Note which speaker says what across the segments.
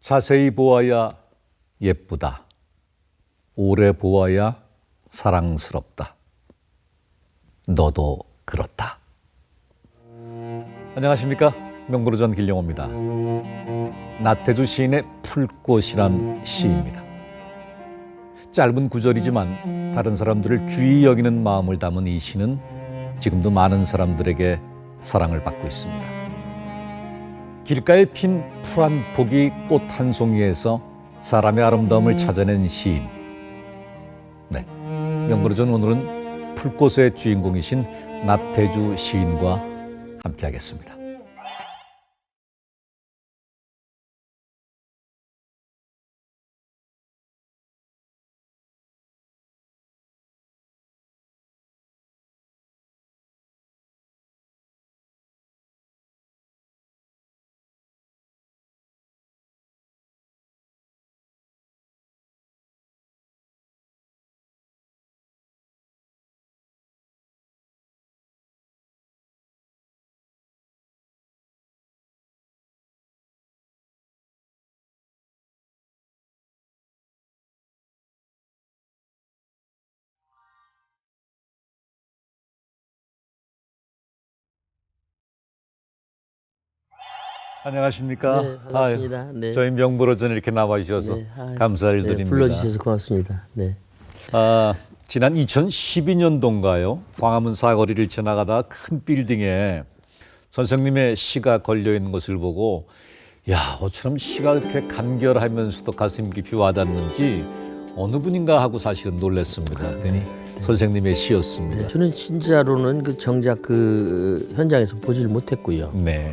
Speaker 1: 자세히 보아야 예쁘다. 오래 보아야 사랑스럽다. 너도 그렇다. 안녕하십니까? 명불허전 길령호입니다. 나태주 시인의 풀꽃이란 시입니다. 짧은 구절이지만 다른 사람들을 귀히 여기는 마음을 담은 이 시는 지금도 많은 사람들에게 사랑을 받고 있습니다. 길가에 핀 풀 한 폭이 꽃 한 송이에서 사람의 아름다움을 찾아낸 시인. 네, 명불허전 오늘은 풀꽃의 주인공이신 나태주 시인과 함께하겠습니다. 안녕하십니까?
Speaker 2: 네, 반갑습니다. 네.
Speaker 1: 저희 명불허전 이렇게 나와 주셔서
Speaker 2: 네,
Speaker 1: 감사를
Speaker 2: 네,
Speaker 1: 드립니다.
Speaker 2: 불러주셔서 고맙습니다. 네.
Speaker 1: 지난 2012년도인가요? 광화문 사거리를 지나가다 큰 빌딩에 선생님의 시가 걸려 있는 것을 보고 야, 어처럼 시가 그렇게 간결하면서도 가슴 깊이 와닿는지 어느 분인가 하고 사실은 놀랐습니다. 그랬더니 선생님의 시였습니다.
Speaker 2: 네, 저는 진짜로는 정작 현장에서 보질 못했고요.
Speaker 1: 네.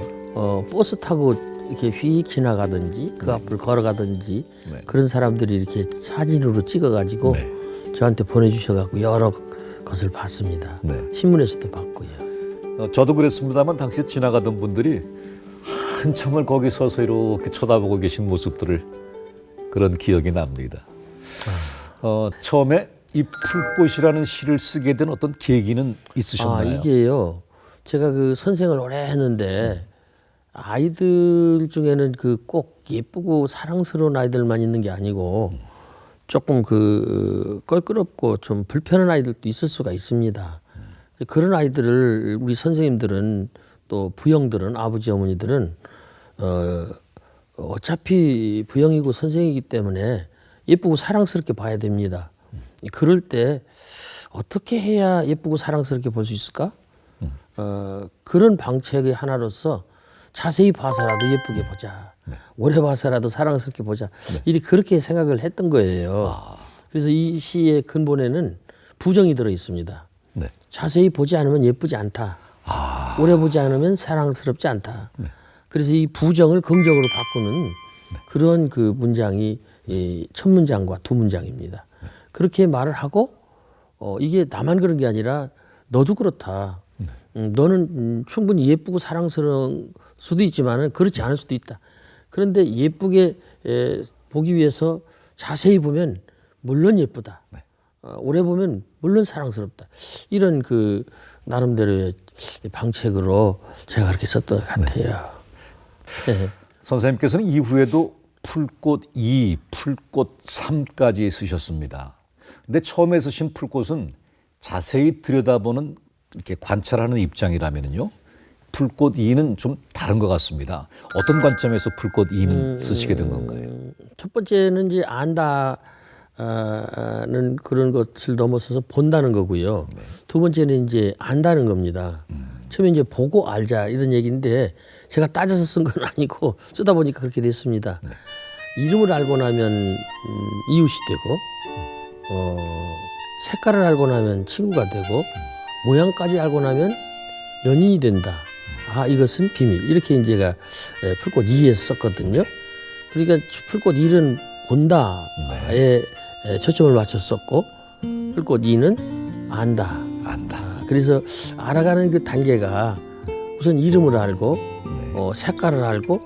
Speaker 2: 버스 타고 이렇게 휙 지나가든지 그 앞을 걸어가든지
Speaker 1: 네.
Speaker 2: 그런 사람들이 이렇게 사진으로 찍어가지고 저한테 보내주셔갖고 여러 것을 봤습니다.
Speaker 1: 네.
Speaker 2: 신문에서도 봤고요.
Speaker 1: 저도 그랬습니다만 당시에 지나가던 분들이 한참을 거기 서서 이렇게 쳐다보고 계신 모습들을 그런 기억이 납니다. 처음에 이 풀꽃이라는 시를 쓰게 된 어떤 계기는 있으셨나요?
Speaker 2: 이게요. 제가 선생을 오래 했는데 아이들 중에는 꼭 예쁘고 사랑스러운 아이들만 있는 게 아니고 조금 껄끄럽고 좀 불편한 아이들도 있을 수가 있습니다. 그런 아이들을 우리 선생님들은 또 부형들은 아버지 어머니들은 어차피 부형이고 선생이기 때문에 예쁘고 사랑스럽게 봐야 됩니다. 그럴 때 어떻게 해야 예쁘고 사랑스럽게 볼 수 있을까? 그런 방책의 하나로서 자세히 봐서라도 예쁘게 보자. 오래 봐서라도 사랑스럽게 보자. 그렇게 생각을 했던 거예요. 그래서 이 시의 근본에는 부정이 들어 있습니다.
Speaker 1: 네.
Speaker 2: 자세히 보지 않으면 예쁘지 않다. 오래 보지 않으면 사랑스럽지 않다. 그래서 이 부정을 긍정으로 바꾸는 그런 문장이 첫 문장과 두 문장입니다. 그렇게 말을 하고 이게 나만 그런 게 아니라 너도 그렇다. 너는 충분히 예쁘고 사랑스러운 수도 있지만 그렇지 않을 수도 있다. 그런데 예쁘게 보기 위해서 자세히 보면 물론 예쁘다. 오래 보면 물론 사랑스럽다. 이런 나름대로의 방책으로 제가 그렇게 썼던 것 같아요. 네.
Speaker 1: 선생님께서는 이후에도 풀꽃 2, 풀꽃 3까지 쓰셨습니다. 근데 처음에 쓰신 풀꽃은 자세히 들여다보는 이렇게 관찰하는 입장이라면요. 풀꽃 2는 좀 다른 것 같습니다. 어떤 관점에서 풀꽃 2는 쓰시게 된 건가요?
Speaker 2: 첫 번째는 이제 안다는 그런 것을 넘어서서 본다는 거고요. 두 번째는 이제 안다는 겁니다. 처음에 이제 보고 알자 이런 얘기인데 제가 따져서 쓴 건 아니고 쓰다 보니까 그렇게 됐습니다. 이름을 알고 나면 이웃이 되고 색깔을 알고 나면 친구가 되고 모양까지 알고 나면 연인이 된다. 이것은 비밀. 이렇게 이제 제가 풀꽃 2에서 썼거든요. 그러니까 풀꽃 1은 본다에 초점을 맞췄었고 풀꽃 2는 안다. 그래서 알아가는 단계가 우선 이름을 알고 색깔을 알고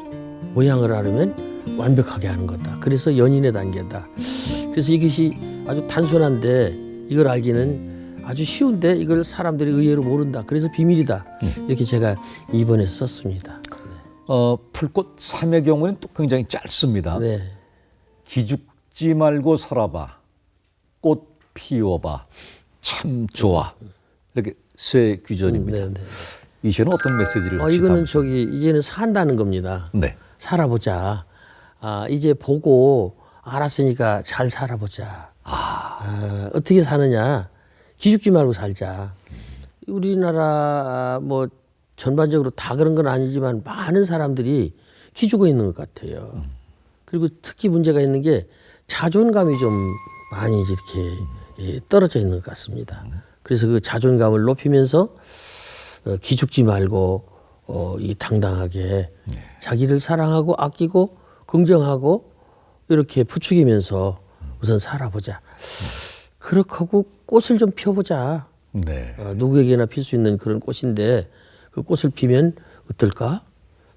Speaker 2: 모양을 알으면 완벽하게 하는 거다. 그래서 연인의 단계다. 그래서 이것이 아주 단순한데 이걸 알기는 아주 쉬운데 이걸 사람들이 의외로 모른다. 그래서 비밀이다. 이렇게 제가 2번에서 썼습니다.
Speaker 1: 풀꽃 3의 경우는 또 굉장히 짧습니다.
Speaker 2: 네.
Speaker 1: 기죽지 말고 살아봐. 꽃 피워봐. 참 좋아. 이렇게 세 귀전입니다.
Speaker 2: 네, 네.
Speaker 1: 이 시는 어떤 메시지를 혹시
Speaker 2: 이거는
Speaker 1: 담으세요?
Speaker 2: 이제는 산다는 겁니다.
Speaker 1: 네.
Speaker 2: 살아보자. 이제 보고 알았으니까 잘 살아보자. 어떻게 사느냐. 기죽지 말고 살자. 우리나라 뭐 전반적으로 다 그런 건 아니지만 많은 사람들이 기죽어 있는 것 같아요. 그리고 특히 문제가 있는 게 자존감이 좀 많이 이렇게 떨어져 있는 것 같습니다. 그래서 그 자존감을 높이면서 기죽지 말고 이 당당하게 자기를 사랑하고 아끼고 긍정하고 이렇게 부추기면서 우선 살아보자. 그렇게 하고 꽃을 좀 피워보자.
Speaker 1: 네.
Speaker 2: 누구에게나 필 수 있는 그런 꽃인데 그 꽃을 피면 어떨까?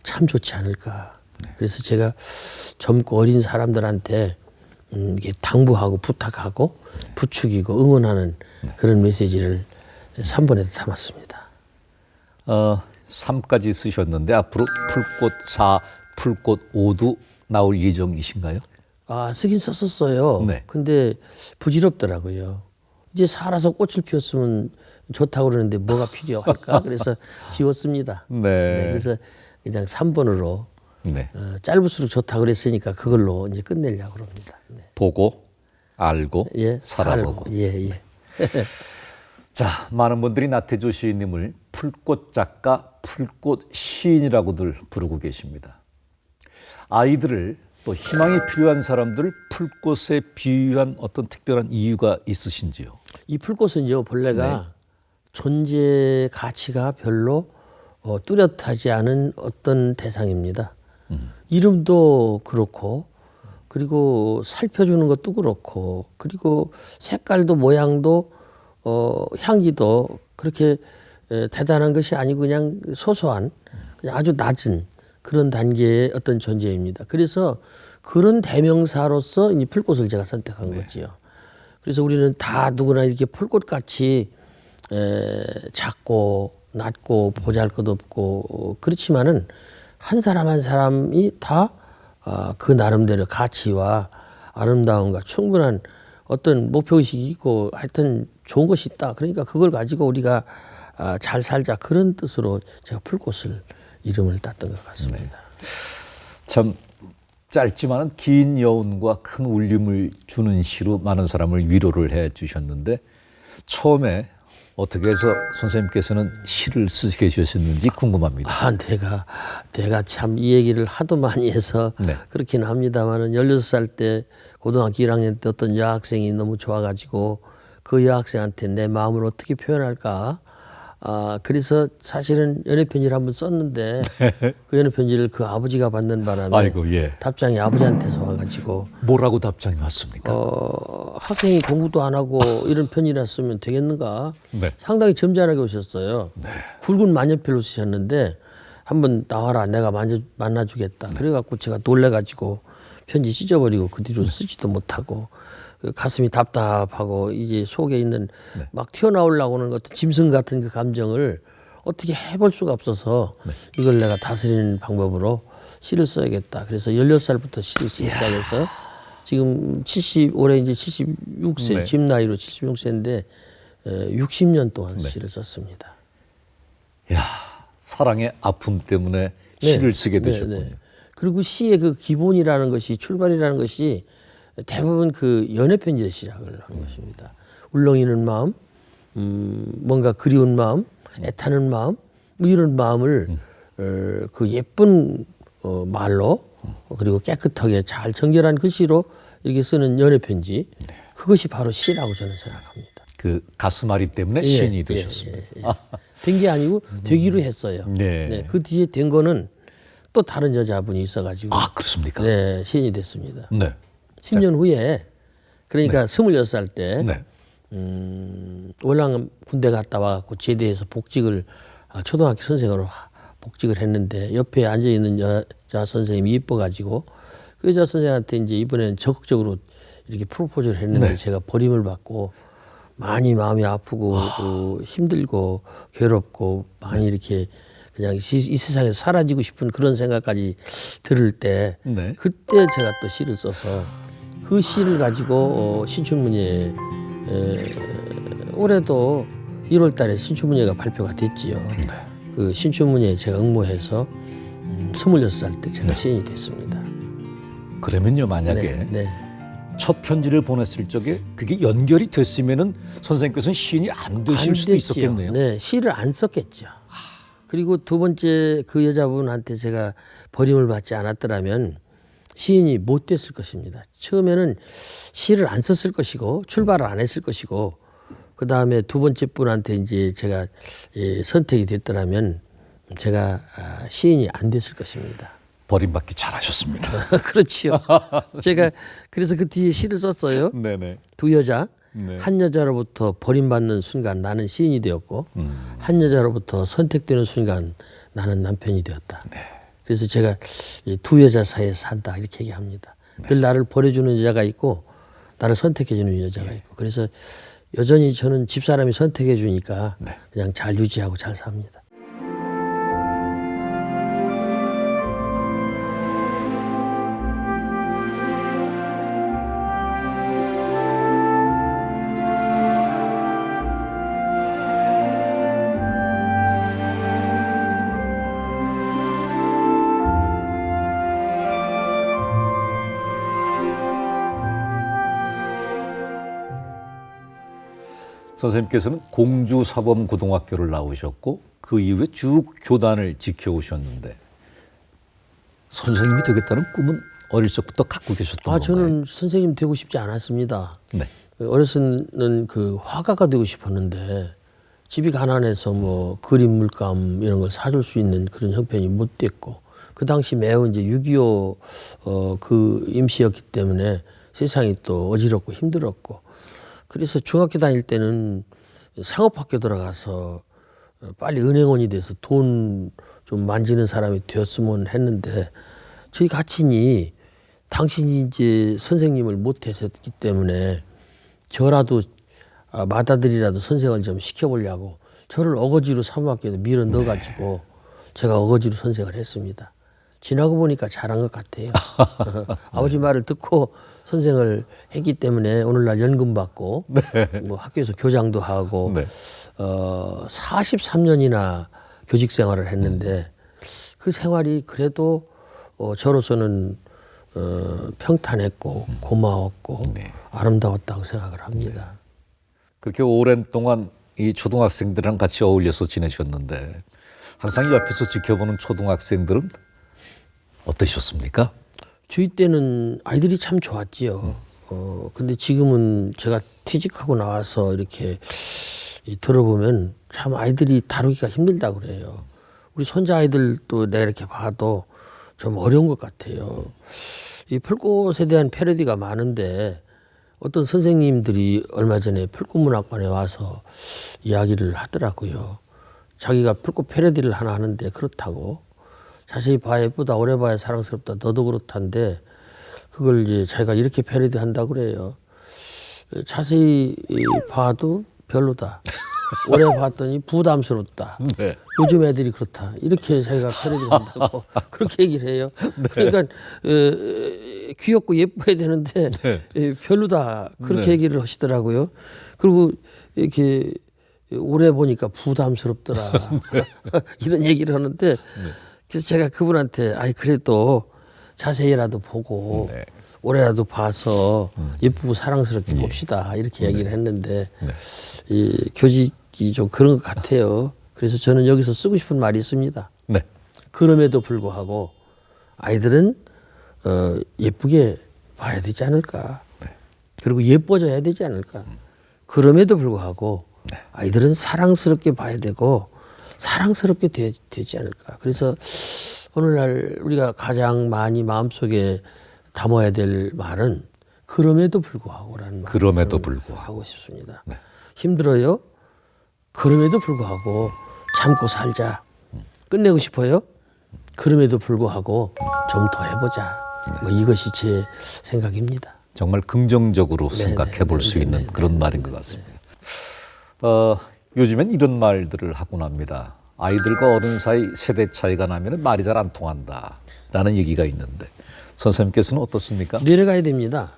Speaker 2: 참 좋지 않을까? 그래서 제가 젊고 어린 사람들한테 이게 당부하고 부탁하고 부추기고 응원하는 그런 메시지를 3번에도 담았습니다.
Speaker 1: 3까지 쓰셨는데 앞으로 풀꽃 4, 풀꽃 5도 나올 예정이신가요?
Speaker 2: 쓰긴 썼었어요.
Speaker 1: 네.
Speaker 2: 근데 부질없더라고요. 이제 살아서 꽃을 피웠으면 좋다고 그러는데 뭐가 필요할까? 그래서 지웠습니다.
Speaker 1: 네.
Speaker 2: 그래서 그냥 3번으로
Speaker 1: 네.
Speaker 2: 짧을수록 좋다고 그랬으니까 그걸로 이제 끝내려고 그럽니다. 네.
Speaker 1: 보고 알고
Speaker 2: 예,
Speaker 1: 살아보고.
Speaker 2: 살고. 예, 예.
Speaker 1: 자, 많은 분들이 나태주 시인님을 풀꽃 작가, 풀꽃 시인이라고들 부르고 계십니다. 아이들을 또 희망이 필요한 사람들을 풀꽃에 비유한 어떤 특별한 이유가 있으신지요?
Speaker 2: 이 풀꽃은요 본래가 존재 가치가 별로 뚜렷하지 않은 어떤 대상입니다. 이름도 그렇고 그리고 살펴주는 것도 그렇고 그리고 색깔도 모양도 향기도 그렇게 대단한 것이 아니고 그냥 소소한 그냥 아주 낮은 그런 단계의 어떤 존재입니다. 그래서 그런 대명사로서 이 풀꽃을 제가 선택한 거지요. 그래서 우리는 다 누구나 이렇게 풀꽃같이 작고 낮고 보잘것없고 그렇지만은 한 사람 한 사람이 다 그 나름대로 가치와 아름다움과 충분한 어떤 목표의식이 있고 하여튼 좋은 것이 있다. 그러니까 그걸 가지고 우리가 잘 살자 그런 뜻으로 제가 풀꽃을 이름을 땄던 것 같습니다.
Speaker 1: 참 짧지만은 긴 여운과 큰 울림을 주는 시로 많은 사람을 위로를 해 주셨는데 처음에 어떻게 해서 선생님께서는 시를 쓰게 되셨는지 궁금합니다.
Speaker 2: 내가 참 이 얘기를 하도 많이 해서 그렇긴 합니다만은 16살 때 고등학교 1학년 때 어떤 여학생이 너무 좋아가지고 그 여학생한테 내 마음을 어떻게 표현할까? 그래서 사실은 연애편지를 한번 썼는데 그 연애편지를 그 아버지가 받는 바람에
Speaker 1: 아이고, 예.
Speaker 2: 답장이 아버지한테서 와가지고
Speaker 1: 뭐라고 답장이 왔습니까?
Speaker 2: 학생이 공부도 안 하고 이런 편지를 쓰면 되겠는가?
Speaker 1: 네.
Speaker 2: 상당히 점잖하게 오셨어요. 굵은 만년필로 쓰셨는데 한번 나와라 내가 만나주겠다. 그래갖고 제가 놀래가지고 편지 찢어버리고 그 뒤로 쓰지도 못하고 가슴이 답답하고 이제 속에 있는 막 튀어나오려고 하는 어떤 짐승 같은 그 감정을 어떻게 해볼 수가 없어서 이걸 내가 다스리는 방법으로 시를 써야겠다. 그래서 16살부터 시를 쓰기 시작해서 지금 올해 이제 76세, 집 나이로 76세인데 60년 동안 시를 썼습니다.
Speaker 1: 야, 사랑의 아픔 때문에 시를 쓰게 되셨군요.
Speaker 2: 그리고 시의 그 기본이라는 것이 출발이라는 것이 대부분 그 연애편지에 시작을 한 것입니다. 울렁이는 마음, 뭔가 그리운 마음, 애타는 마음, 뭐 이런 마음을 그 예쁜 말로 그리고 깨끗하게 잘 정결한 글씨로 이렇게 쓰는 연애편지, 그것이 바로 시라고 저는 생각합니다.
Speaker 1: 그 가슴앓이 때문에 시인이 되셨습니다.
Speaker 2: 된 게 아니고 되기로 했어요.
Speaker 1: 네.
Speaker 2: 그 뒤에 된 거는 또 다른 여자분이 있어가지고
Speaker 1: 그렇습니까?
Speaker 2: 네, 시인이 됐습니다.
Speaker 1: 네.
Speaker 2: 10년 후에 그러니까 26살 때
Speaker 1: 네.
Speaker 2: 월남 군대 갔다 와갖고 제대해서 복직을 초등학교 선생으로 복직을 했는데 옆에 앉아 있는 여자 선생님이 이뻐가지고 그 여자 선생한테 이제 이번에는 적극적으로 이렇게 프로포즈를 했는데 제가 버림을 받고 많이 마음이 아프고 힘들고 괴롭고 많이 이렇게 그냥 이 세상에서 사라지고 싶은 그런 생각까지 들을 때
Speaker 1: 네.
Speaker 2: 그때 제가 또 시를 써서 그 시를 가지고 신춘문예 올해도 1월 달에 신춘문예가 발표가 됐지요. 그 신춘문예에 제가 응모해서 26살 때 제가 시인이 됐습니다.
Speaker 1: 그러면요, 만약에
Speaker 2: 네, 네.
Speaker 1: 첫 편지를 보냈을 적에 그게 연결이 됐으면은 선생님께서는 시인이 안 되실
Speaker 2: 안
Speaker 1: 수도
Speaker 2: 됐지요.
Speaker 1: 있었겠네요.
Speaker 2: 네, 시를 안 썼겠죠. 그리고 두 번째 그 여자분한테 제가 버림을 받지 않았더라면 시인이 못 됐을 것입니다. 처음에는 시를 안 썼을 것이고 출발을 안 했을 것이고 그 다음에 두 번째 분한테 이제 제가 선택이 됐더라면 제가 시인이 안 됐을 것입니다.
Speaker 1: 버림받기 잘하셨습니다.
Speaker 2: 그렇지요. 제가 그래서 그 뒤에 시를 썼어요.
Speaker 1: 네네.
Speaker 2: 두 여자.
Speaker 1: 네.
Speaker 2: 한 여자로부터 버림받는 순간 나는 시인이 되었고 한 여자로부터 선택되는 순간 나는 남편이 되었다.
Speaker 1: 네.
Speaker 2: 그래서 제가 이 두 여자 사이에 산다 이렇게 얘기합니다. 늘 나를 버려주는 여자가 있고 나를 선택해주는 여자가 있고 그래서 여전히 저는 집사람이 선택해 주니까 그냥 잘 유지하고 잘 삽니다.
Speaker 1: 선생님께서는 공주사범고등학교를 나오셨고 그 이후에 쭉 교단을 지켜오셨는데 선생님이 되겠다는 꿈은 어릴 적부터 갖고 계셨던 건가요?
Speaker 2: 저는 선생님 되고 싶지 않았습니다.
Speaker 1: 네.
Speaker 2: 어렸을 그 화가가 되고 싶었는데 집이 가난해서 뭐 그림 물감 이런 걸 사줄 수 있는 그런 형편이 못 됐고 그 당시 매우 이제 6.25 그 임시였기 때문에 세상이 또 어지럽고 힘들었고 그래서 중학교 다닐 때는 상업학교 들어가서 빨리 은행원이 돼서 돈 좀 만지는 사람이 되었으면 했는데 저희 가친이 당신이 이제 선생님을 못 하셨기 때문에 저라도 맏아들이라도 선생을 좀 시켜보려고 저를 어거지로 사범학교에 밀어 넣어가지고 제가 어거지로 선생을 했습니다. 지나고 보니까 잘한 것 같아요. 아버지 말을 듣고 선생을 했기 때문에 오늘날 연금 받고 뭐 학교에서 교장도 하고 43년이나 교직 생활을 했는데 그 생활이 그래도 저로서는 평탄했고 고마웠고 아름다웠다고 생각을 합니다.
Speaker 1: 그렇게 오랜 동안 이 초등학생들이랑 같이 어울려서 지내셨는데 항상 옆에서 지켜보는 초등학생들은 어떠셨습니까?
Speaker 2: 저희 때는 아이들이 참 좋았지요. 근데 지금은 제가 퇴직하고 나와서 이렇게 들어보면 참 아이들이 다루기가 힘들다고 그래요. 우리 손자 아이들도 내가 이렇게 봐도 좀 어려운 것 같아요. 이 풀꽃에 대한 패러디가 많은데 어떤 선생님들이 얼마 전에 풀꽃문학관에 와서 이야기를 하더라고요. 자기가 풀꽃 패러디를 하나 하는데 그렇다고 자세히 봐야 예쁘다 오래 봐야 사랑스럽다 너도 그렇단데 그걸 이제 자기가 이렇게 패러디 한다고 그래요. 자세히 봐도 별로다. 오래 봤더니 부담스럽다.
Speaker 1: 네.
Speaker 2: 요즘 애들이 그렇다. 이렇게 자기가 패러디 한다고 그렇게 얘기를 해요. 그러니까 귀엽고 예뻐야 되는데 별로다. 그렇게 얘기를 하시더라고요. 그리고 이렇게 오래 보니까 부담스럽더라. 이런 얘기를 하는데 그래서 제가 그분한테 그래도 자세히라도 보고 오래라도 봐서 예쁘고 사랑스럽게 봅시다. 이렇게 얘기를 했는데 이 교직이 좀 그런 것 같아요. 그래서 저는 여기서 쓰고 싶은 말이 있습니다.
Speaker 1: 네.
Speaker 2: 그럼에도 불구하고 아이들은 예쁘게 봐야 되지 않을까. 그리고 예뻐져야 되지 않을까. 그럼에도 불구하고 아이들은 사랑스럽게 봐야 되고 사랑스럽게 되지 않을까. 그래서 오늘날 우리가 가장 많이 마음속에 담아야 될 말은 그럼에도 불구하고라는 말.
Speaker 1: 그럼에도 불구하고
Speaker 2: 하고 싶습니다. 힘들어요? 그럼에도 불구하고 참고 살자. 끝내고 싶어요? 그럼에도 불구하고 좀 더 해보자. 뭐 이것이 제 생각입니다.
Speaker 1: 정말 긍정적으로 생각해 볼 수 있는 그런 말인 것 같습니다. 요즘엔 이런 말들을 하곤 합니다. 아이들과 어른 사이 세대 차이가 나면 말이 잘 안 통한다라는 얘기가 있는데 선생님께서는 어떻습니까?
Speaker 2: 내려가야 됩니다.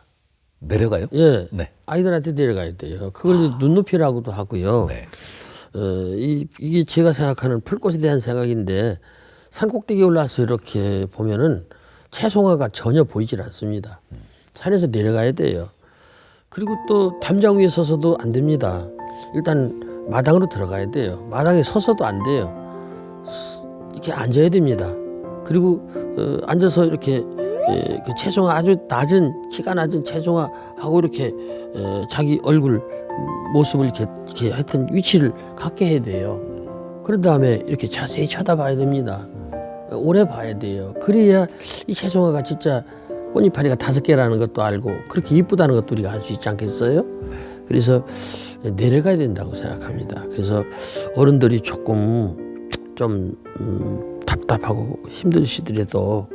Speaker 1: 내려가요?
Speaker 2: 예.
Speaker 1: 네.
Speaker 2: 아이들한테 내려가야 돼요. 그걸 이제 눈높이라고도 하고요.
Speaker 1: 네.
Speaker 2: 이게 제가 생각하는 풀꽃에 대한 생각인데 산 꼭대기에 올라서 이렇게 보면은 채송화가 전혀 보이질 않습니다. 산에서 내려가야 돼요. 그리고 또 담장 위에 서서도 안 됩니다. 일단 마당으로 들어가야 돼요. 마당에 서서도 안 돼요. 이렇게 앉아야 됩니다. 그리고 앉아서 이렇게 그 채송화 아주 낮은 키가 낮은 채송화하고 이렇게 자기 얼굴 모습을 이렇게 하여튼 위치를 갖게 해야 돼요. 그런 다음에 이렇게 자세히 쳐다봐야 됩니다. 오래 봐야 돼요. 그래야 이 채송화가 진짜 꽃이파리가 5개라는 것도 알고 그렇게 이쁘다는 것도 우리가 알 수 있지 않겠어요? 그래서 내려가야 된다고 생각합니다. 그래서 어른들이 조금 좀 답답하고 힘드시더라도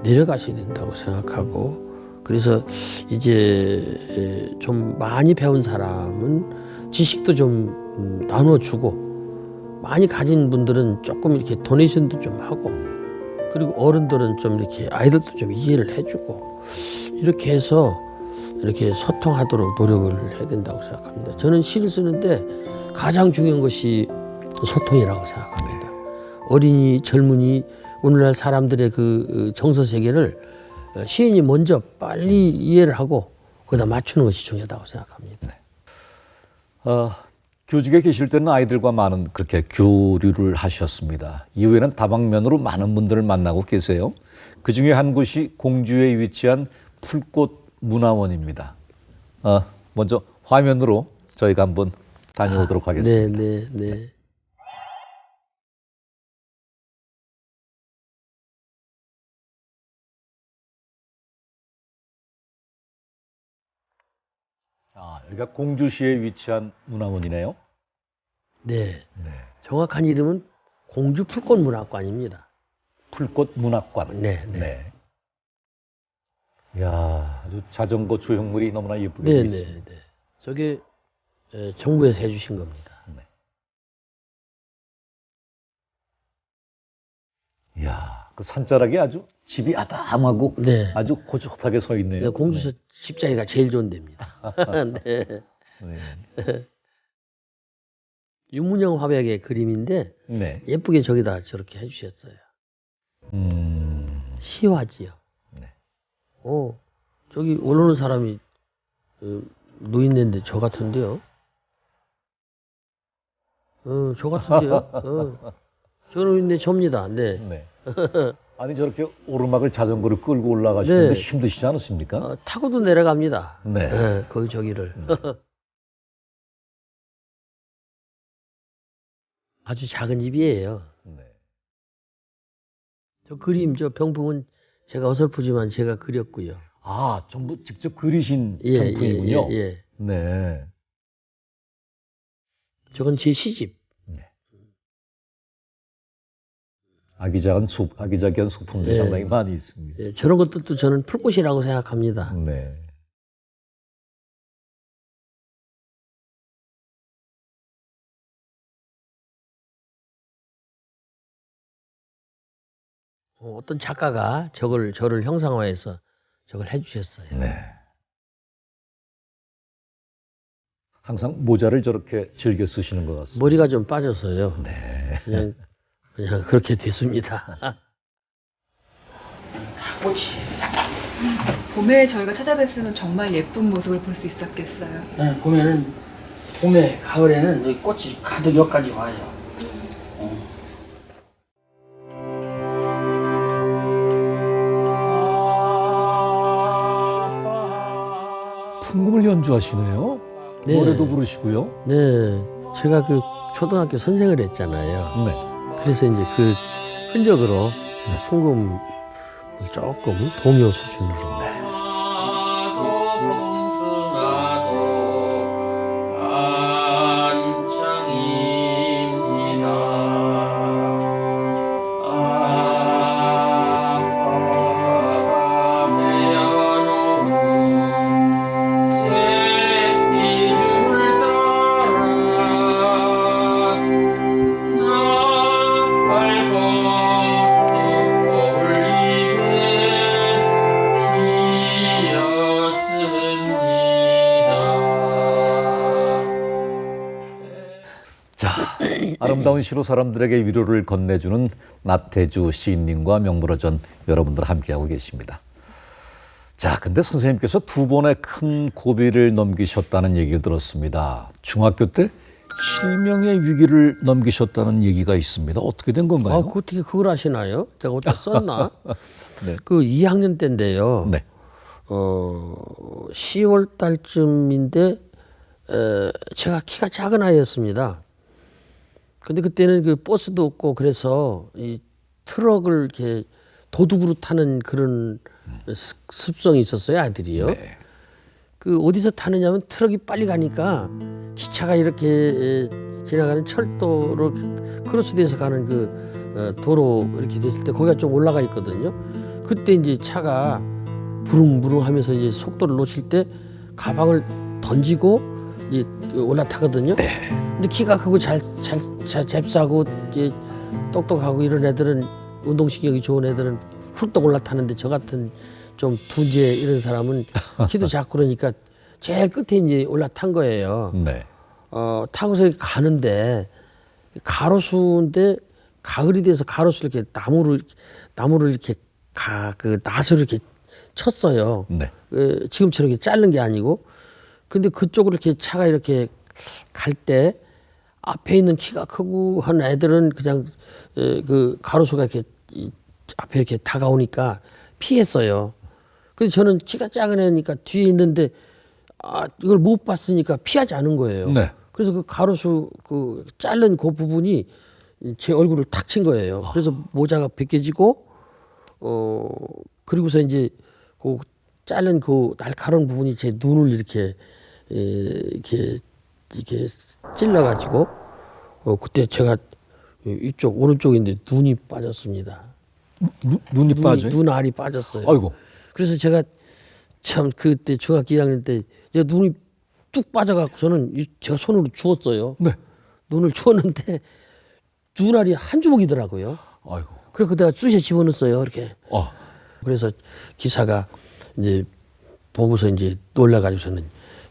Speaker 2: 내려가셔야 된다고 생각하고 그래서 이제 좀 많이 배운 사람은 지식도 좀 나눠주고 많이 가진 분들은 조금 이렇게 도네이션도 좀 하고 그리고 어른들은 좀 이렇게 아이들도 좀 이해를 해주고 이렇게 해서 이렇게 소통하도록 노력을 해야 된다고 생각합니다. 저는 시를 쓰는데 가장 중요한 것이 소통이라고 생각합니다. 어린이, 젊은이, 오늘날 사람들의 그 정서 세계를 시인이 먼저 빨리 이해를 하고 거기다 맞추는 것이 중요하다고 생각합니다.
Speaker 1: 교직에 계실 때는 아이들과 많은 그렇게 교류를 하셨습니다. 이후에는 다방면으로 많은 분들을 만나고 계세요. 그 중에 한 곳이 공주에 위치한 풀꽃 문화원입니다. 먼저 화면으로 저희가 한번 다녀오도록 하겠습니다.
Speaker 2: 네.
Speaker 1: 여기가 공주시에 위치한 문화원이네요.
Speaker 2: 네. 정확한 이름은 공주 풀꽃 문학관입니다.
Speaker 1: 풀꽃 문학관.
Speaker 2: 네.
Speaker 1: 이야, 아주 자전거 조형물이 너무나 예쁘게 되어 있습니다.
Speaker 2: 네. 저게 정부에서 해주신 겁니다.
Speaker 1: 이야, 그 산자락에 아주 집이 아담하고
Speaker 2: 네.
Speaker 1: 아주 고젓하게 서 있네요.
Speaker 2: 네, 공주서 집자리가 제일 좋은 데입니다. 네.
Speaker 1: 네.
Speaker 2: 윤문영 화백의 그림인데
Speaker 1: 네.
Speaker 2: 예쁘게 저기다 저렇게 해주셨어요. 시화지요.
Speaker 1: 네.
Speaker 2: 저기 올라오는 사람이 노인네인데 저 같은데요. 저 같은데요. 저 노인네 접니다. 네.
Speaker 1: 네. 아니 저렇게 오르막을 자전거를 끌고 올라가시는데
Speaker 2: 네.
Speaker 1: 힘드시지 않으십니까?
Speaker 2: 타고도 내려갑니다.
Speaker 1: 네.
Speaker 2: 거기 저기를. 아주 작은 집이에요.
Speaker 1: 네.
Speaker 2: 저 그림, 저 병풍은 제가 어설프지만 제가 그렸고요.
Speaker 1: 전부 직접 그리신
Speaker 2: 예.
Speaker 1: 병풍이군요. 네.
Speaker 2: 저건 제 시집.
Speaker 1: 네. 아기자기한 소품도
Speaker 2: 예.
Speaker 1: 상당히 많이 있습니다.
Speaker 2: 예, 저런 것들도 저는 풀꽃이라고 생각합니다.
Speaker 1: 네.
Speaker 2: 어떤 작가가 저를 형상화해서 저걸 해주셨어요.
Speaker 1: 네. 항상 모자를 저렇게 즐겨 쓰시는 것 같습니다.
Speaker 2: 머리가 좀 빠져서요.
Speaker 1: 네.
Speaker 2: 그냥 그렇게 됐습니다. 꽃이.
Speaker 3: 봄에 저희가 찾아뵀으면 정말 예쁜 모습을 볼 수 있었겠어요.
Speaker 2: 네, 봄에, 가을에는 여기 꽃이 가득 여기까지 와요.
Speaker 1: 풍금을 연주하시네요.
Speaker 2: 네.
Speaker 1: 노래도 부르시고요.
Speaker 2: 네, 제가 그 초등학교 선생을 했잖아요.
Speaker 1: 네.
Speaker 2: 그래서 이제 그 흔적으로 제가 풍금을 조금 동요 수준으로.
Speaker 1: 아름다운 시로 사람들에게 위로를 건네주는 나태주 시인님과 명불허전 여러분들 함께하고 계십니다. 자, 근데 선생님께서 두 번의 큰 고비를 넘기셨다는 얘기를 들었습니다. 중학교 때 실명의 위기를 넘기셨다는 얘기가 있습니다. 어떻게 된 건가요?
Speaker 2: 어떻게 그걸 아시나요? 제가 어디다 썼나?
Speaker 1: 네.
Speaker 2: 그 2학년 때인데요.
Speaker 1: 네.
Speaker 2: 10월 달쯤인데 제가 키가 작은 아이였습니다. 근데 그때는 그 버스도 없고 그래서 이 트럭을 이렇게 도둑으로 타는 그런 습성이 있었어요, 아들이요.
Speaker 1: 네.
Speaker 2: 그 어디서 타느냐면 트럭이 빨리 가니까 기차가 이렇게 지나가는 철도로 크로스돼서 가는 그 도로 이렇게 됐을 때 거기가 좀 올라가 있거든요. 그때 이제 차가 부릉부릉 하면서 이제 속도를 놓칠 때 가방을 던지고 이제 올라타거든요. 근데 키가 크고 잘 잽싸고 이제 똑똑하고 이런 애들은 운동신경이 좋은 애들은 훌떡 올라타는데 저 같은 좀 둔재 이런 사람은 키도 작고 그러니까 제일 끝에 이제 올라탄 거예요.
Speaker 1: 네.
Speaker 2: 타고서 가는데 가로수인데 가을이 돼서 가로수를 이렇게 나무를 이렇게 그 낫으로 이렇게 쳤어요.
Speaker 1: 네.
Speaker 2: 지금처럼 이렇게 자른 게 아니고 근데 그쪽으로 이렇게 차가 이렇게 갈 때 앞에 있는 키가 크고 한 애들은 그냥 그 가로수가 이렇게 앞에 이렇게 다가오니까 피했어요. 근데 저는 키가 작은 애니까 뒤에 있는데 이걸 못 봤으니까 피하지 않은 거예요.
Speaker 1: 네.
Speaker 2: 그래서 그 가로수 그 자른 그 부분이 제 얼굴을 탁 친 거예요. 그래서 모자가 벗겨지고 그리고서 이제 그 자른 그 날카로운 부분이 제 눈을 이렇게 찔러가지고 그때 제가 이쪽 오른쪽인데 눈이 빠졌습니다.
Speaker 1: 눈이 빠져요?
Speaker 2: 눈알이 빠졌어요.
Speaker 1: 아이고.
Speaker 2: 그래서 제가 참 그때 중학교 2학년 때 제가 눈이 뚝 빠져갖고 저는 제가 손으로 주웠어요.
Speaker 1: 네.
Speaker 2: 눈을 주웠는데 눈알이 한 주먹이더라고요.
Speaker 1: 아이고.
Speaker 2: 그래서 내가 쑤셔 집어넣었어요. 이렇게. 그래서 기사가 이제 보고서 이제 놀라가지고서는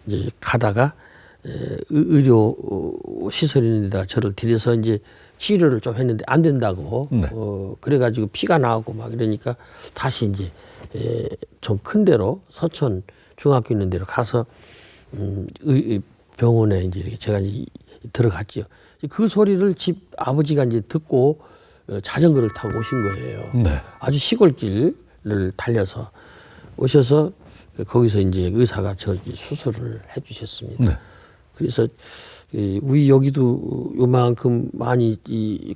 Speaker 2: 이제 가다가 의료 시설 있는 데다 저를 들여서 이제 치료를 좀 했는데 안 된다고.
Speaker 1: 네.
Speaker 2: 그래가지고 피가 나오고 막 이러니까 다시 이제 좀 큰 데로 서천 중학교 있는 데로 가서 병원에 이제 이렇게 제가 이제 들어갔죠. 그 소리를 집 아버지가 이제 듣고 자전거를 타고 오신 거예요.
Speaker 1: 네.
Speaker 2: 아주 시골길을 달려서 오셔서 거기서 이제 의사가 저 수술을 해주셨습니다.
Speaker 1: 네.
Speaker 2: 그래서 위 여기도 요만큼 많이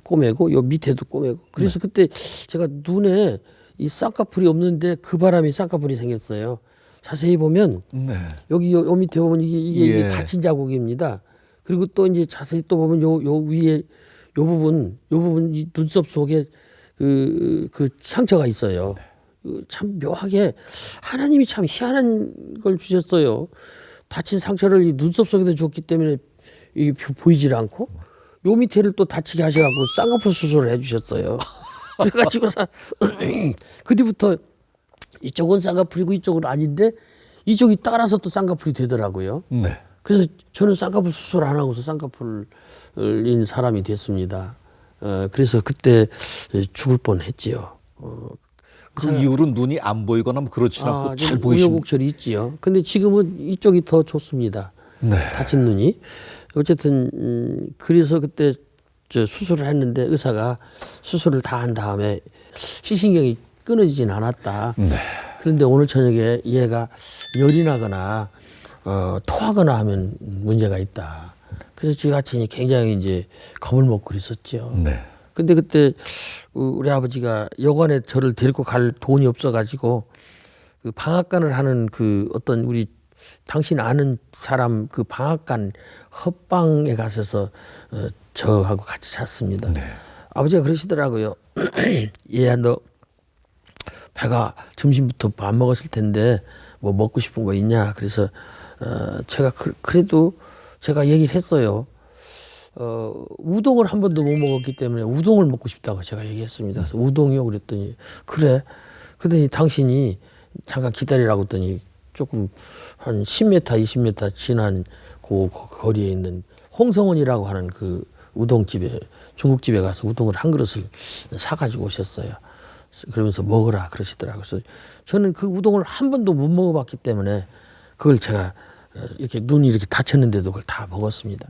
Speaker 2: 꼬매고 요 밑에도 꼬매고 그래서 그때 제가 눈에 이 쌍꺼풀이 없는데 그 바람에 쌍꺼풀이 생겼어요. 자세히 보면
Speaker 1: 네.
Speaker 2: 여기 요 밑에 보면 이게
Speaker 1: 예.
Speaker 2: 다친 자국입니다. 그리고 또 이제 자세히 또 보면 요 위에 요 부분 이 눈썹 속에 그 상처가 있어요. 참 묘하게 하나님이 참 희한한 걸 주셨어요. 다친 상처를 이 눈썹 속에다 줬기 때문에 이게 보이질 않고 요 밑에를 또 다치게 하셔갖고 쌍꺼풀 수술을 해주셨어요. 그래가지고서 그 뒤부터 이쪽은 쌍꺼풀이고 이쪽은 아닌데 이쪽이 따라서 또 쌍꺼풀이 되더라고요.
Speaker 1: 네.
Speaker 2: 그래서 저는 쌍꺼풀 수술 안 하고서 쌍꺼풀인 사람이 됐습니다. 그래서 그때 죽을 뻔했지요.
Speaker 1: 그 이후로 눈이 안 보이거나 뭐 그렇진 않고 잘 보이시는.
Speaker 2: 우여곡절이 있지요. 근데 지금은 이쪽이 더 좋습니다.
Speaker 1: 네.
Speaker 2: 다친 눈이. 어쨌든 그래서 그때 저 수술을 했는데 의사가 수술을 다 한 다음에 시신경이 끊어지진 않았다.
Speaker 1: 네.
Speaker 2: 그런데 오늘 저녁에 얘가 열이 나거나 토하거나 하면 문제가 있다. 그래서 저같이 굉장히 이제 겁을 먹고 그랬었죠.
Speaker 1: 네.
Speaker 2: 근데 그때 우리 아버지가 여관에 저를 데리고 갈 돈이 없어가지고 그 방앗간을 하는 그 어떤 우리 당신 아는 사람 그 방앗간 헛방에 가셔서 저하고 같이 잤습니다.
Speaker 1: 네.
Speaker 2: 아버지가 그러시더라고요. 얘야 너 배가 점심부터 밥 먹었을 텐데 뭐 먹고 싶은 거 있냐? 그래서 제가 그래도 제가 얘기를 했어요. 우동을 한 번도 못 먹었기 때문에 우동을 먹고 싶다고 제가 얘기했습니다. 그래서 우동이요? 그랬더니 그래. 그랬더니 당신이 잠깐 기다리라고 했더니 조금 한 10m, 20m 지난 그 거리에 있는 홍성원이라고 하는 그 우동집에 중국집에 가서 우동을 한 그릇을 사가지고 오셨어요. 그러면서 먹으라 그러시더라고요. 그래서 저는 그 우동을 한 번도 못 먹어봤기 때문에 그걸 제가 이렇게 눈이 이렇게 다쳤는데도 그걸 다 먹었습니다.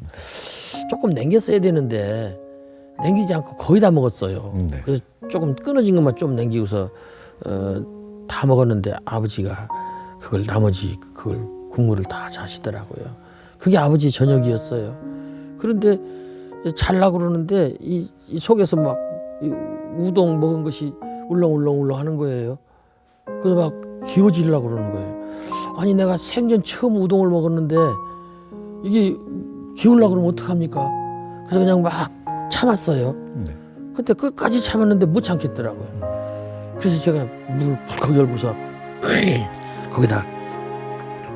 Speaker 2: 조금 남겼어야 되는데 남기지 않고 거의 다 먹었어요.
Speaker 1: 네.
Speaker 2: 그래서 조금 끊어진 것만 좀 남기고서 다 먹었는데 아버지가 그걸 나머지 그걸 국물을 다 자시더라고요. 그게 아버지 저녁이었어요. 그런데 잘라고 그러는데 이 속에서 막 이 우동 먹은 것이 울렁울렁울렁 하는 거예요. 그래서 막 기어지려고 그러는 거예요. 아니 내가 생전 처음 우동을 먹었는데 이게 기울려고 그러면 어떡합니까? 그래서 그냥 막 참았어요.
Speaker 1: 네.
Speaker 2: 근데 끝까지 참았는데 못 참겠더라고요. 그래서 제가 물을 불컥 열고서 거기다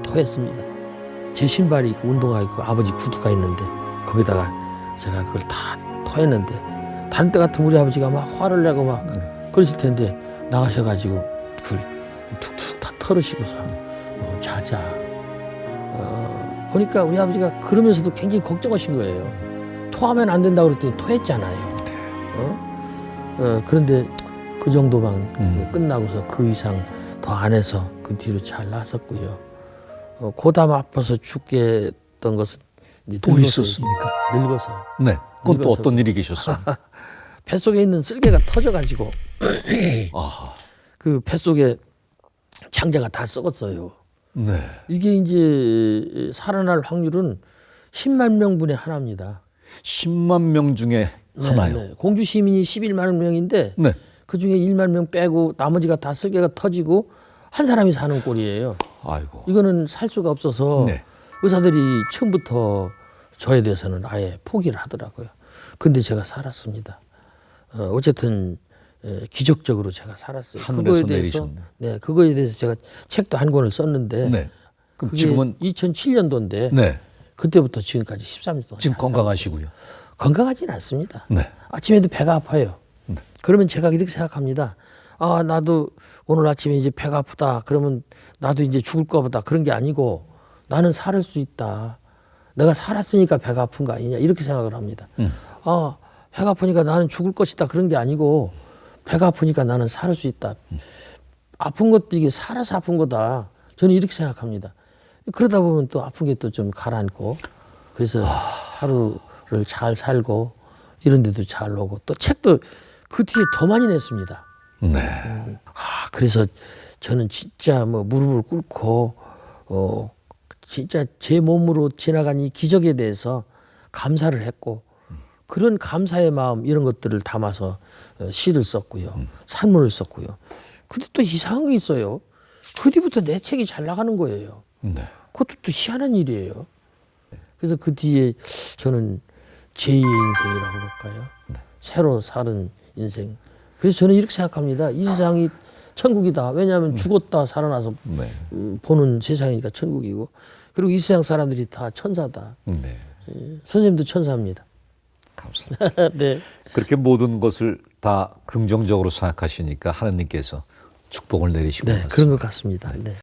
Speaker 2: 토했습니다. 제 신발이 있고 운동화 있고 아버지 구두가 있는데 거기다가 제가 그걸 다 토했는데 다른 때 같으면 우리 아버지가 막 화를 내고 막 그러실 텐데 나가셔가지고 그걸 툭툭 다 털으시고서 자자. 보니까 우리 아버지가 그러면서도 굉장히 걱정하신 거예요. 토하면 안 된다고 그랬더니 토했잖아요. 그런데 그 정도만 끝나고서 그 이상 더 안 해서 그 뒤로 잘 나섰고요. 고담 아파서 죽게 했던 것은 이제
Speaker 1: 또
Speaker 2: 늙어서
Speaker 1: 있었습니까?
Speaker 2: 늙어서
Speaker 1: 네. 그건 또
Speaker 2: 늙어서.
Speaker 1: 어떤 일이 계셨어요?
Speaker 2: 뱃속에 있는 쓸개가 터져가지고
Speaker 1: 아,
Speaker 2: 그 뱃속에 창자가 다 썩었어요.
Speaker 1: 네.
Speaker 2: 이게 이제 살아날 확률은 10만 명분의 하나입니다.
Speaker 1: 10만 명 중에 하나요.
Speaker 2: 네. 공주 시민이 11만 명인데
Speaker 1: 네.
Speaker 2: 그 중에 1만 명 빼고 나머지가 다 쓸개가 터지고 한 사람이 사는 꼴이에요.
Speaker 1: 아이고.
Speaker 2: 이거는 살 수가 없어서
Speaker 1: 네.
Speaker 2: 의사들이 처음부터 저에 대해서는 아예 포기를 하더라고요. 근데 제가 살았습니다. 어쨌든 기적적으로 제가 살았어요.
Speaker 1: 하늘에서 내리셨네.
Speaker 2: 네, 그거에 대해서 제가 책도 한 권을 썼는데
Speaker 1: 네. 그럼
Speaker 2: 그게
Speaker 1: 지금은
Speaker 2: 2007년도인데
Speaker 1: 네.
Speaker 2: 그때부터 지금까지 13년 동안
Speaker 1: 지금
Speaker 2: 잘
Speaker 1: 건강하시고요.
Speaker 2: 살았어요. 건강하지는 않습니다.
Speaker 1: 네.
Speaker 2: 아침에도 배가 아파요. 그러면 제가 이렇게 생각합니다. 아, 나도 오늘 아침에 이제 배가 아프다. 그러면 나도 이제 죽을 거보다 그런 게 아니고 나는 살을 수 있다. 내가 살았으니까 배가 아픈 거 아니냐. 이렇게 생각을 합니다. 아, 배가 아프니까 나는 죽을 것이다. 그런 게 아니고 배가 아프니까 나는 살 수 있다. 아픈 것도 이게 살아서 아픈 거다. 저는 이렇게 생각합니다. 그러다 보면 또 아픈 게 또 좀 가라앉고 그래서 하루를 잘 살고 이런 데도 잘 오고 또 책도 그 뒤에 더 많이 냈습니다.
Speaker 1: 네.
Speaker 2: 그래서 저는 진짜 뭐 무릎을 꿇고 진짜 제 몸으로 지나간 이 기적에 대해서 감사를 했고 그런 감사의 마음 이런 것들을 담아서 시를 썼고요. 산문을 썼고요. 근데 또 이상한 게 있어요. 그 뒤부터 내 책이 잘 나가는 거예요.
Speaker 1: 네.
Speaker 2: 그것도 또 희한한 일이에요. 그래서 그 뒤에 저는 제2의 인생이라고 볼까요? 새로 사는 인생. 그래서 저는 이렇게 생각합니다. 이 세상이 천국이다. 왜냐하면 죽었다 살아나서
Speaker 1: 네.
Speaker 2: 보는 세상이니까 천국이고 그리고 이 세상 사람들이 다 천사다.
Speaker 1: 네.
Speaker 2: 선생님도 천사입니다.
Speaker 1: 감사합니다.
Speaker 2: 네.
Speaker 1: 그렇게 모든 것을 다 긍정적으로 생각하시니까 하나님께서 축복을 내리시고
Speaker 2: 네,
Speaker 1: 있습니다.
Speaker 2: 그런 것 같습니다. 네.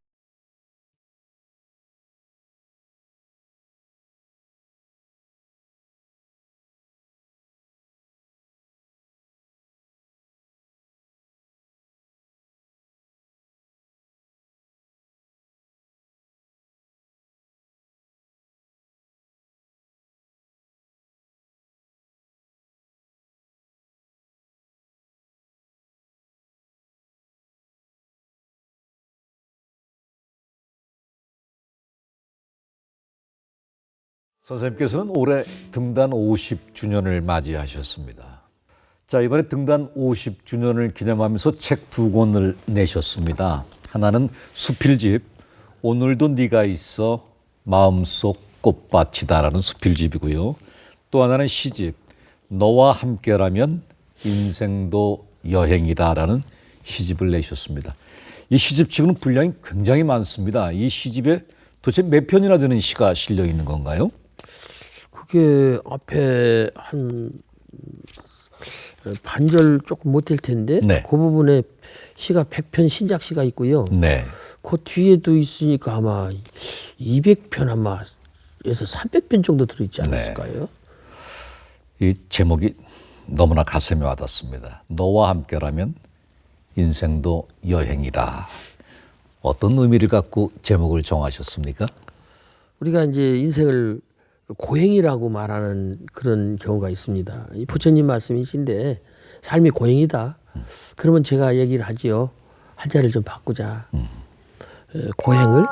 Speaker 1: 선생님께서는 올해 등단 50주년을 맞이하셨습니다. 자, 이번에 등단 50주년을 기념하면서 책 2권을 내셨습니다. 하나는 수필집 오늘도 네가 있어 마음속 꽃밭이다라는 수필집이고요. 또 하나는 시집 너와 함께라면 인생도 여행이다라는 시집을 내셨습니다. 이 시집 치고는 분량이 굉장히 많습니다. 이 시집에 도대체 몇 편이나 되는 시가 실려 있는 건가요?
Speaker 2: 그게 앞에 한 반절 조금 못 될 텐데
Speaker 1: 네.
Speaker 2: 그 부분에 시가 100편 신작 시가 있고요.
Speaker 1: 네.
Speaker 2: 그 뒤에도 있으니까 아마 200편 아마 에서 300편 정도 들어있지 않았을까요?
Speaker 1: 이 제목이 너무나 가슴에 와닿습니다. 너와 함께라면 인생도 여행이다. 어떤 의미를 갖고 제목을 정하셨습니까?
Speaker 2: 우리가 이제 인생을 고행이라고 말하는 그런 경우가 있습니다. 이 부처님 말씀이신데 삶이 고행이다. 그러면 제가 얘기를 하지요. 한자를 좀 바꾸자. 고행을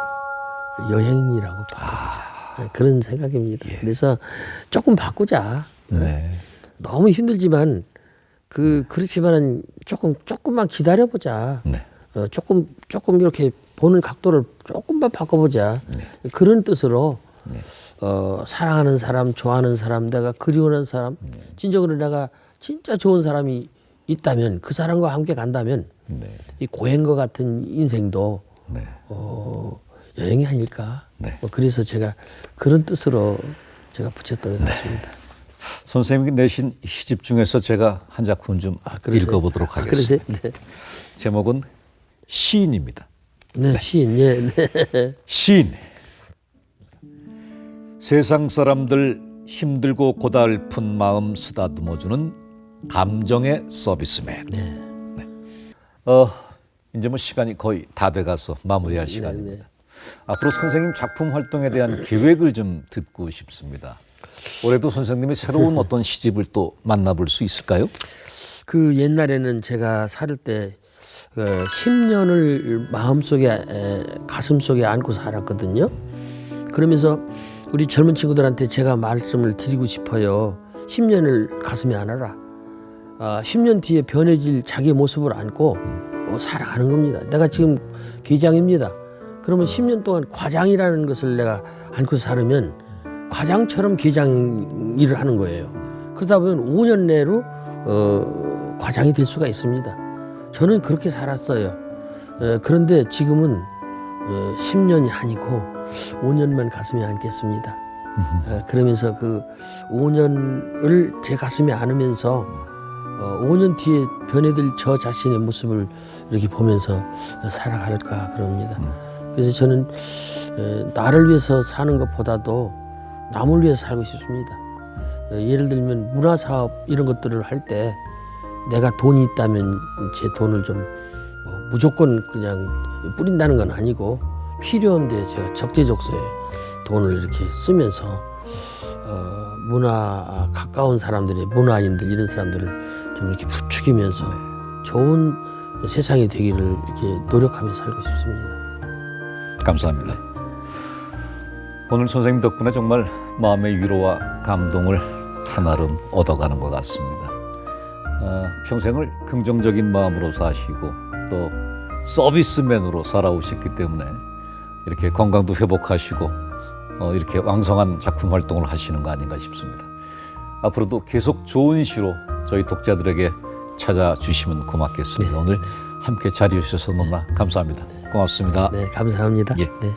Speaker 2: 여행이라고 바꾸자. 그런 생각입니다. 그래서 조금 바꾸자.
Speaker 1: 네.
Speaker 2: 너무 힘들지만 그렇지만은 조금만 기다려보자.
Speaker 1: 네.
Speaker 2: 조금 이렇게 보는 각도를 조금만 바꿔보자. 그런 뜻으로 사랑하는 사람, 좋아하는 사람, 내가 그리워하는 사람, 진정으로 내가 진짜 좋은 사람이 있다면 그 사람과 함께 간다면 이 고행과 같은 인생도 여행이 아닐까. 뭐 그래서 제가 그런 뜻으로 제가 붙였던 것 같습니다.
Speaker 1: 선생님이 내신 시집 중에서 제가 한 작품 좀 읽어보도록 하겠습니다.
Speaker 2: 네.
Speaker 1: 제목은 시인입니다.
Speaker 2: 네, 시인. 예, 네.
Speaker 1: 시인. 세상 사람들 힘들고 고달픈 마음 쓰다듬어주는 감정의 서비스맨.
Speaker 2: 네.
Speaker 1: 이제 뭐 시간이 거의 다 돼가서 마무리할 시간입니다. 앞으로 선생님 작품 활동에 대한 계획을 좀 듣고 싶습니다. 올해도 선생님의 새로운 어떤 시집을 또 만나볼 수 있을까요?
Speaker 2: 그 옛날에는 제가 살 때 10년을 마음속에 가슴속에 안고 살았거든요. 그러면서 우리 젊은 친구들한테 제가 말씀을 드리고 싶어요. 10년을 가슴에 안아라. 10년 뒤에 변해질 자기의 모습을 안고 살아가는 겁니다. 내가 지금 계장입니다. 그러면 10년 동안 과장이라는 것을 내가 안고 살으면 과장처럼 계장 일을 하는 거예요. 그러다 보면 5년 내로 과장이 될 수가 있습니다. 저는 그렇게 살았어요. 그런데 지금은 10년이 아니고 5년만 가슴에 안겠습니다. 그러면서 그 5년을 제 가슴에 안으면서 5년 뒤에 변해들 저 자신의 모습을 이렇게 보면서 살아갈까 그럽니다. 그래서 저는 나를 위해서 사는 것보다도 남을 위해서 살고 싶습니다. 예를 들면 문화사업 이런 것들을 할 때 내가 돈이 있다면 제 돈을 좀 무조건 그냥 뿌린다는 건 아니고 필요한데 제가 적재적소에 돈을 이렇게 쓰면서 문화 가까운 사람들의 문화인들 이런 사람들을 좀 이렇게 부추기면서 좋은 세상이 되기를 이렇게 노력하면서 살고 싶습니다.
Speaker 1: 감사합니다. 오늘 선생님 덕분에 정말 마음의 위로와 감동을 한아름 얻어가는 것 같습니다. 평생을 긍정적인 마음으로 사시고 또 서비스맨으로 살아오셨기 때문에 이렇게 건강도 회복하시고 이렇게 왕성한 작품 활동을 하시는 거 아닌가 싶습니다. 앞으로도 계속 좋은 시로 저희 독자들에게 찾아주시면 고맙겠습니다. 오늘 함께 자리해 주셔서 너무나 감사합니다. 고맙습니다.
Speaker 2: 네, 감사합니다.
Speaker 1: 예.
Speaker 2: 네.